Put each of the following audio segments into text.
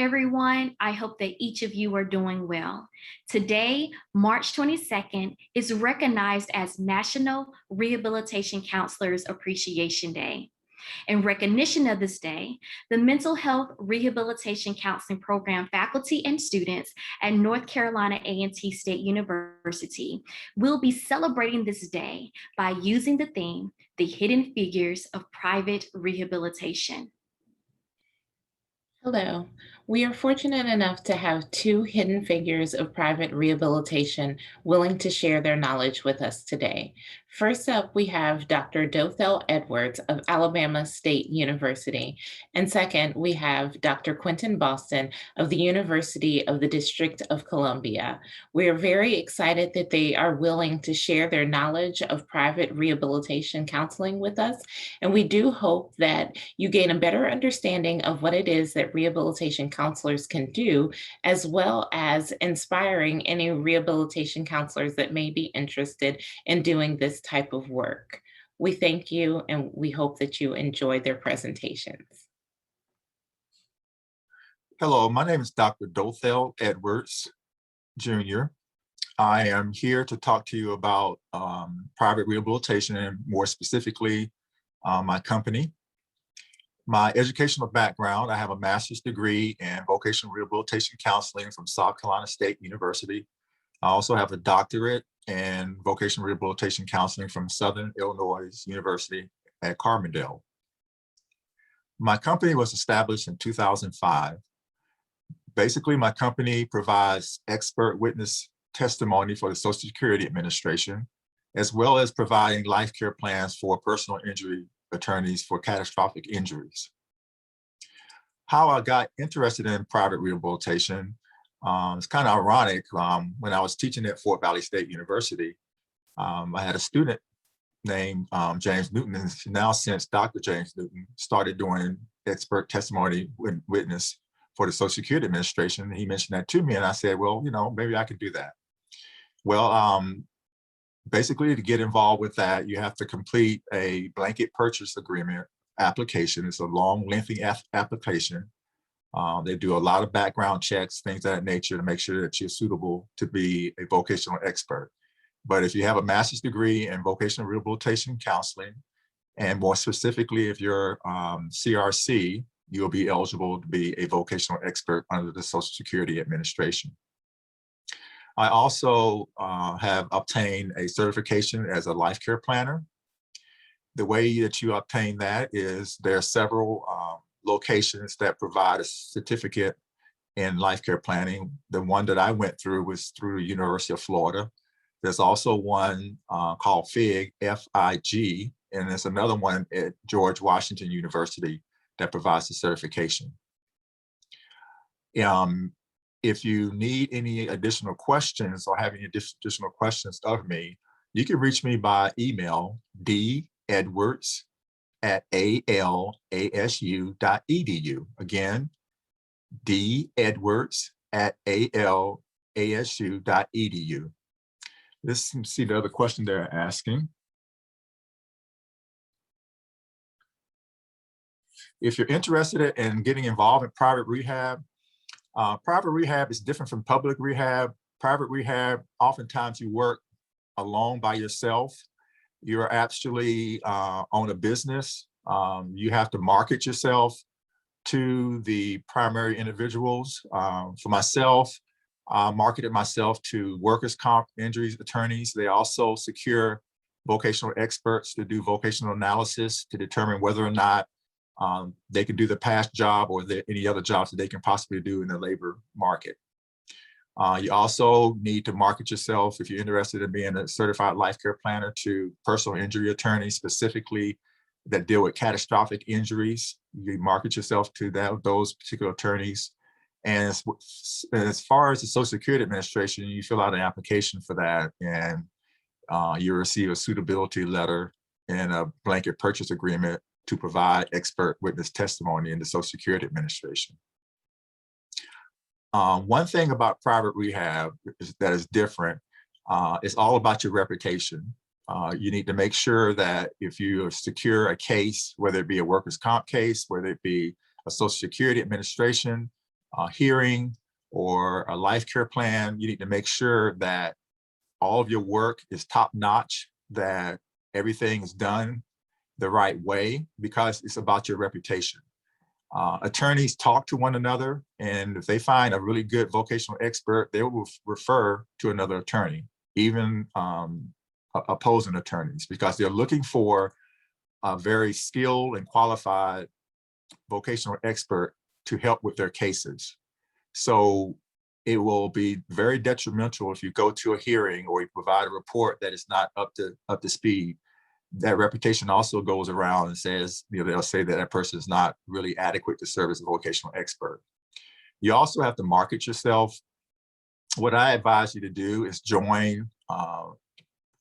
everyone. I hope that each of you are doing well. Today, March 22nd, is recognized as National Rehabilitation Counselors Appreciation Day. In recognition of this day, the Mental Health Rehabilitation Counseling Program faculty and students at North Carolina A&T State University will be celebrating this day by using the theme, The Hidden Figures of Private Rehabilitation. Hello. We are fortunate enough to have two hidden figures of private rehabilitation willing to share their knowledge with us today. First up, we have Dr. Dothel Edwards of Alabama State University. And second, we have Dr. Quentin Boston of the University of the District of Columbia. We are very excited that they are willing to share their knowledge of private rehabilitation counseling with us. And we do hope that you gain a better understanding of what it is that rehabilitation counselors can do, as well as inspiring any rehabilitation counselors that may be interested in doing this type of work. We thank you and we hope that you enjoy their presentations. Hello, my name is Dr. Dothel Edwards, Jr. I am here to talk to you about private rehabilitation and more specifically, my company. My educational background, I have a master's degree in vocational rehabilitation counseling from South Carolina State University. I also have a doctorate in vocational rehabilitation counseling from Southern Illinois University at Carbondale. My company was established in 2005. Basically, my company provides expert witness testimony for the Social Security Administration, as well as providing life care plans for personal injury attorneys for catastrophic injuries. How I got interested in private rehabilitation, it's kind of ironic. When I was teaching at Fort Valley State University, I had a student named James Newton, and now since Dr. James Newton started doing expert testimony witness for the Social Security Administration, he mentioned that to me, and I said, well, maybe I could do that. Well, basically, to get involved with that, you have to complete a blanket purchase agreement application. It's a long, lengthy application. They do a lot of background checks, things of that nature, to make sure that you're suitable to be a vocational expert. But if you have a master's degree in vocational rehabilitation counseling, and more specifically, if you're CRC, you'll be eligible to be a vocational expert under the Social Security Administration. I also have obtained a certification as a life care planner. The way that you obtain that is there are several locations that provide a certificate in life care planning. The one that I went through was through the University of Florida. There's also one called FIG, F-I-G, and there's another one at George Washington University that provides the certification. If you need any additional questions or have any additional questions of me, you can reach me by email, dedwards@alasu.edu. Again, dedwards@alasu.edu. Let's see the other question they're asking. If you're interested in getting involved in private rehab is different from public rehab. Private rehab, oftentimes you work alone by yourself. You're actually own a business. You have to market yourself to the primary individuals. For myself, I marketed myself to workers' comp injuries attorneys. They also secure vocational experts to do vocational analysis to determine whether or not they can do the past job or any other jobs that they can possibly do in the labor market. You also need to market yourself if you're interested in being a certified life care planner to personal injury attorneys, specifically that deal with catastrophic injuries. You market yourself to those particular attorneys. And as far as the Social Security Administration, you fill out an application for that, and you receive a suitability letter and a blanket purchase agreement to provide expert witness testimony in the Social Security Administration. One thing about private rehab that is different, it's all about your reputation. You need to make sure that if you secure a case, whether it be a workers' comp case, whether it be a Social Security Administration hearing or a life care plan, you need to make sure that all of your work is top notch, that everything is done the right way, because it's about your reputation. Attorneys talk to one another, and if they find a really good vocational expert, they will refer to another attorney, even opposing attorneys, because they're looking for a very skilled and qualified vocational expert to help with their cases. So it will be very detrimental if you go to a hearing or you provide a report that is not up to speed. That reputation also goes around and says, they'll say that that person is not really adequate to serve as a vocational expert. You also have to market yourself. What I advise you to do is join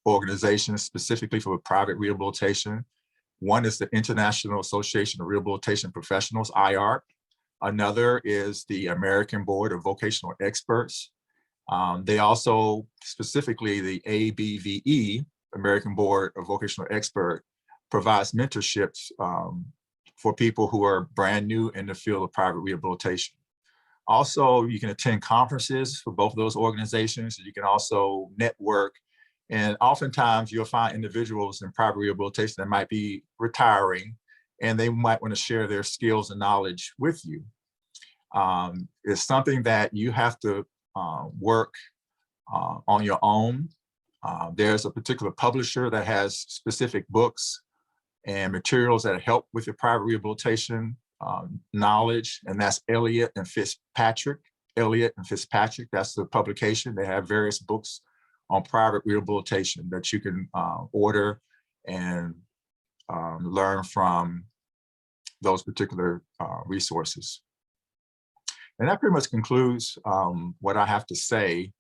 organizations specifically for private rehabilitation. One is the International Association of Rehabilitation Professionals, IARP. Another is the American Board of Vocational Experts. They also, specifically the ABVE, American Board of Vocational Expert, provides mentorships for people who are brand new in the field of private rehabilitation. Also, you can attend conferences for both of those organizations. You can also network. And oftentimes you'll find individuals in private rehabilitation that might be retiring, and they might want to share their skills and knowledge with you. It's something that you have to work on your own. There's a particular publisher that has specific books and materials that help with your private rehabilitation knowledge, and that's Elliott and Fitzpatrick. Elliott and Fitzpatrick, that's the publication. They have various books on private rehabilitation that you can order and learn from those particular resources. And that pretty much concludes what I have to say.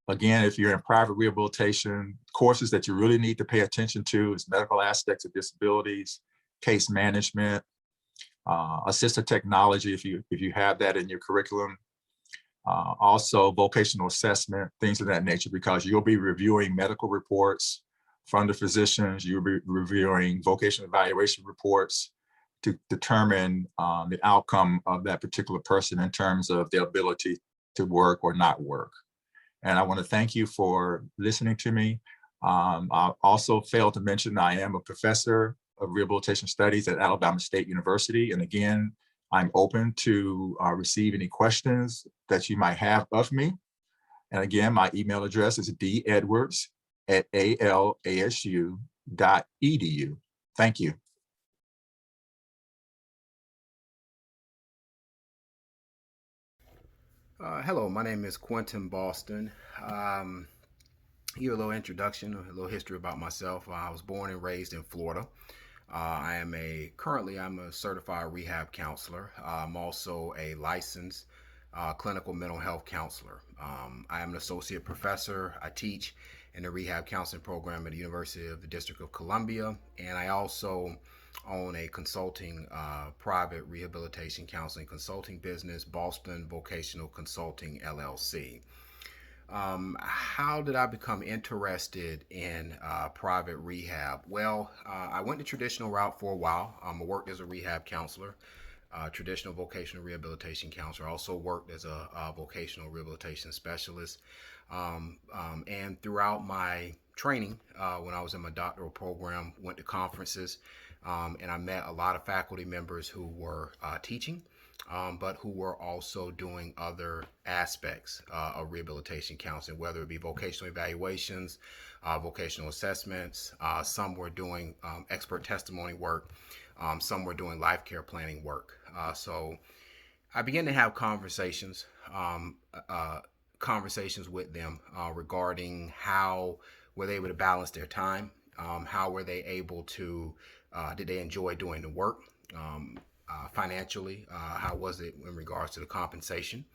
Again, if you're in private rehabilitation, courses that you really need to pay attention to is medical aspects of disabilities, case management, assistive technology, if you have that in your curriculum. Also vocational assessment, things of that nature, because you'll be reviewing medical reports from the physicians, you'll be reviewing vocational evaluation reports to determine the outcome of that particular person in terms of their ability to work or not work. And I want to thank you for listening to me. I also failed to mention I am a professor of rehabilitation studies at Alabama State University. And again, I'm open to receive any questions that you might have of me. And again, my email address is dalsu@alasu.edu. Thank you. Hello, my name is Quentin Boston. Here a little introduction, a little history about myself. I was born and raised in Florida. Currently I'm a certified rehab counselor. I'm also a licensed clinical mental health counselor. I am an associate professor. I teach in the rehab counseling program at the University of the District of Columbia, and I also own a consulting private rehabilitation counseling consulting business, Boston Vocational Consulting LLC. How did I become interested in private rehab? Well, I went the traditional route for a while. I worked as a rehab counselor, traditional vocational rehabilitation counselor. I also worked as a vocational rehabilitation specialist. And throughout my training, when I was in my doctoral program, went to conferences, and I met a lot of faculty members who were teaching, but who were also doing other aspects of rehabilitation counseling, whether it be vocational evaluations, vocational assessments. Some were doing expert testimony work. Some were doing life care planning work. So I began to have conversations with them regarding how were they able to balance their time, how were they able to, did they enjoy doing the work, financially, how was it in regards to the compensation,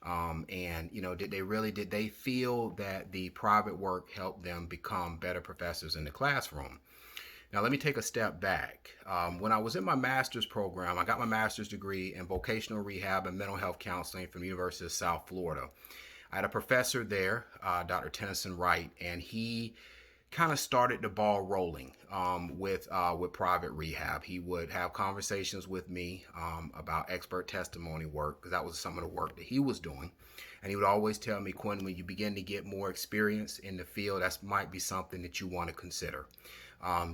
and did they feel that the private work helped them become better professors in the classroom? Now, let me take a step back. When I was in my master's program, I got my master's degree in vocational rehab and mental health counseling from the University of South Florida. I had a professor there, Dr. Tennyson Wright, and he kind of started the ball rolling with private rehab. He would have conversations with me about expert testimony work, because that was some of the work that he was doing. And he would always tell me, Quinn, when you begin to get more experience in the field, that might be something that you want to consider.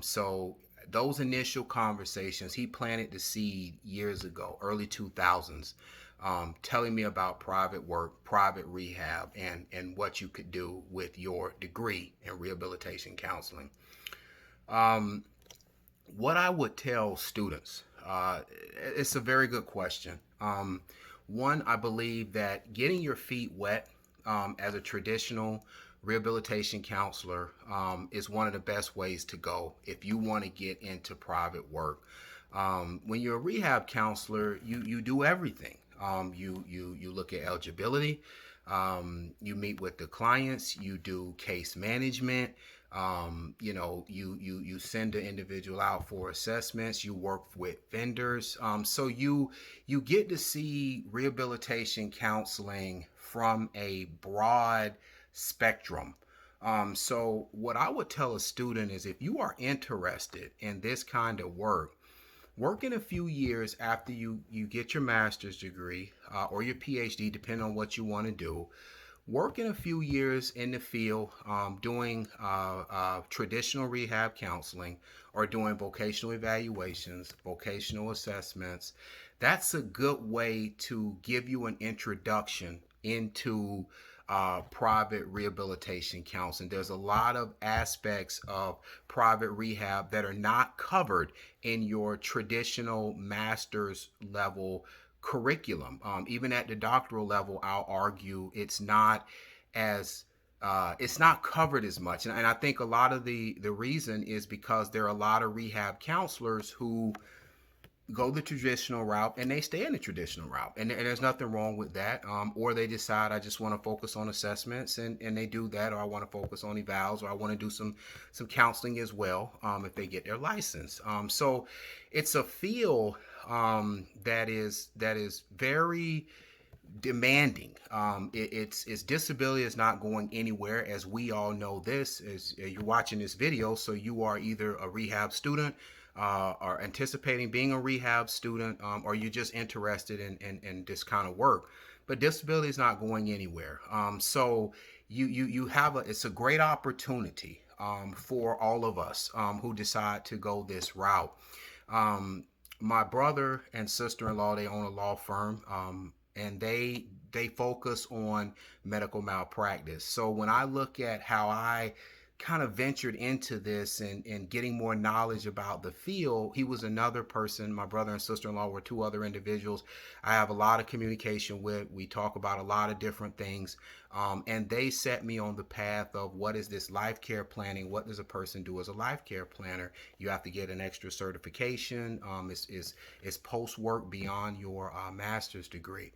So those initial conversations, he planted the seed years ago, early 2000s, telling me about private work, private rehab, and what you could do with your degree in rehabilitation counseling. Um, what I would tell students, it's a very good question. One, I believe that getting your feet wet as a traditional rehabilitation counselor is one of the best ways to go if you want to get into private work. When you're a rehab counselor, you do everything. You look at eligibility. You meet with the clients. You do case management. You send the individual out for assessments. You work with vendors. So you get to see rehabilitation counseling from a broad spectrum. So what I would tell a student is, if you are interested in this kind of work in a few years after you get your master's degree or your PhD, depending on what you want to do. Work in a few years in the field doing traditional rehab counseling or doing vocational evaluations, vocational assessments. That's a good way to give you an introduction into private rehabilitation counseling. There's a lot of aspects of private rehab that are not covered in your traditional master's level curriculum. Even at the doctoral level, I'll argue it's not covered as much. And I think a lot of the reason is because there are a lot of rehab counselors who go the traditional route and they stay in the traditional route, and there's nothing wrong with that. Or they decide, I just want to focus on assessments, and they do that. Or I want to focus on evals, or I want to do some counseling as well if they get their license. So it's a field that is very demanding. Its disability is not going anywhere, as we all know. This as you're watching this video, so you are either a rehab student, or anticipating being a rehab student, or you're just interested in this kind of work. But disability is not going anywhere. So you have it's a great opportunity for all of us who decide to go this route. Um, my brother and sister-in-law, they own a law firm, and they focus on medical malpractice. So when I look at how I kind of ventured into this and getting more knowledge about the field, he was another person. My brother and sister-in-law were two other individuals I have a lot of communication with. We talk about a lot of different things, and they set me on the path of, what is this life care planning? What does a person do as a life care planner? You have to get an extra certification. It's post work beyond your master's degree.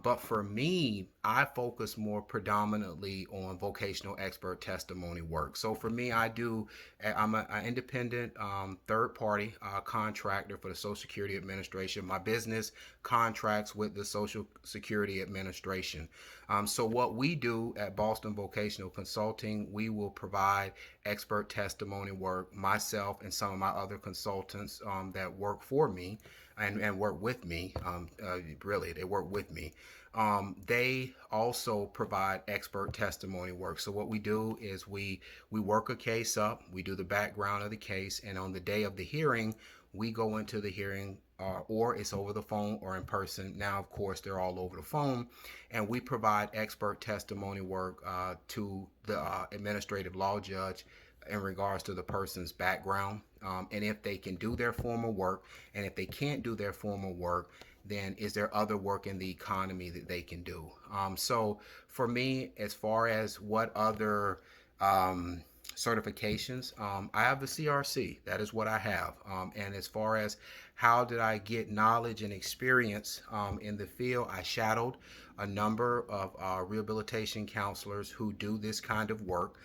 But for me, I focus more predominantly on vocational expert testimony work. So for me, I'm an independent third party contractor for the Social Security Administration. My business contracts with the Social Security Administration. So what we do at Boston Vocational Consulting, we will provide expert testimony work. Myself and some of my other consultants that work for me and work with me, really, they work with me. They also provide expert testimony work. So what we do is we work a case up, we do the background of the case, and on the day of the hearing, we go into the hearing, or it's over the phone or in person. Now, of course, they're all over the phone, and we provide expert testimony work to the administrative law judge in regards to the person's background, and if they can do their formal work, and if they can't do their formal work, then is there other work in the economy that they can do? So for me, as far as what other certifications, I have the CRC. That is what I have. And as far as how did I get knowledge and experience in the field, I shadowed a number of rehabilitation counselors who do this kind of work.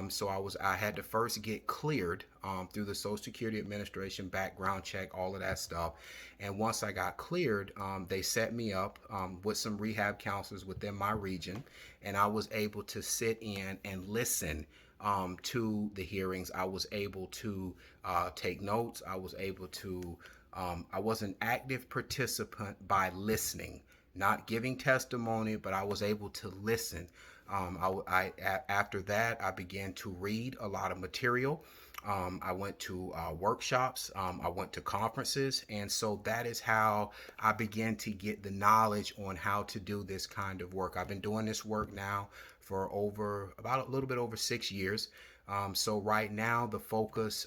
So I had to first get cleared through the Social Security Administration background check, all of that stuff. And once I got cleared, they set me up with some rehab counselors within my region, and I was able to sit in and listen to the hearings. I was able to take notes. I was able to, I was an active participant by listening, not giving testimony, but I was able to listen. After that, I began to read a lot of material. I went to workshops, I went to conferences, and so that is how I began to get the knowledge on how to do this kind of work. I've been doing this work now for about a little bit over 6 years. So right now,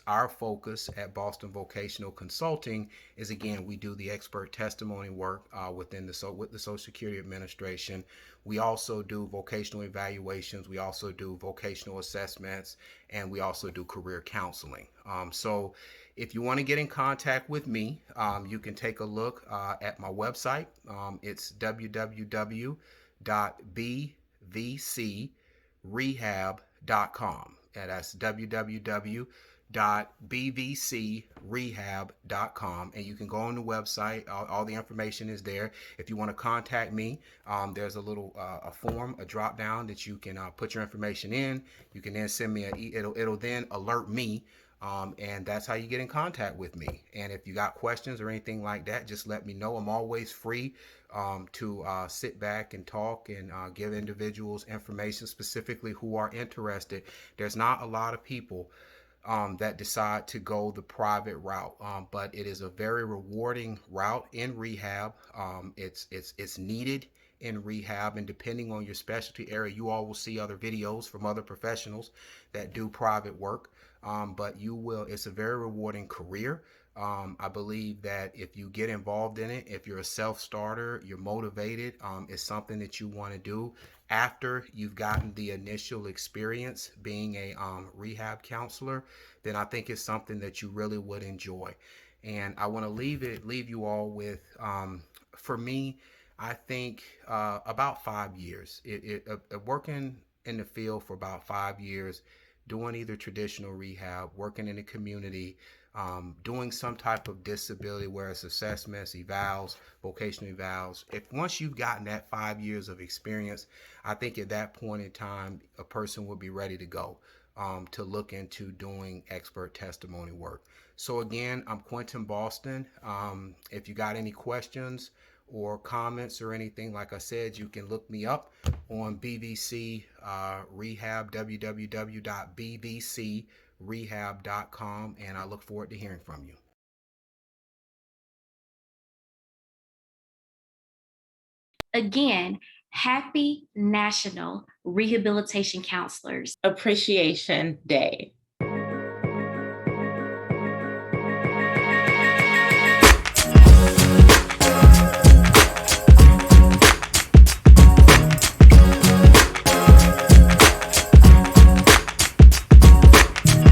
our focus at Boston Vocational Consulting is, again, we do the expert testimony work with the Social Security Administration. We also do vocational evaluations. We also do vocational assessments, and we also do career counseling. So if you want to get in contact with me, you can take a look at my website. It's www.bvcrehab.com. And that's www.bvcrehab.com. And you can go on the website. All the information is there. If you want to contact me, there's a little a form, a drop down that you can put your information in. You can then send me it'll then alert me, and that's how you get in contact with me. And if you got questions or anything like that, just let me know. I'm always free to sit back and talk and give individuals information specifically who are interested. There's not a lot of people that decide to go the private route, but it is a very rewarding route in rehab. It's needed in rehab, and depending on your specialty area, you all will see other videos from other professionals that do private work. But it's a very rewarding career. I believe that if you get involved in it, if you're a self-starter, you're motivated, it's something that you want to do after you've gotten the initial experience being a rehab counselor, then I think it's something that you really would enjoy. And I want to leave you all with, for me, I think about 5 years. Working in the field for about 5 years, doing either traditional rehab, working in the community, doing some type of disability, where it's assessments, evals, vocational evals. If once you've gotten that 5 years of experience, I think at that point in time, a person would be ready to go to look into doing expert testimony work. So again, I'm Quentin Boston. If you got any questions or comments or anything, like I said, you can look me up on BVC Rehab, www.bvcrehab.com, and I look forward to hearing from you. Again, happy National Rehabilitation Counselors Appreciation Day.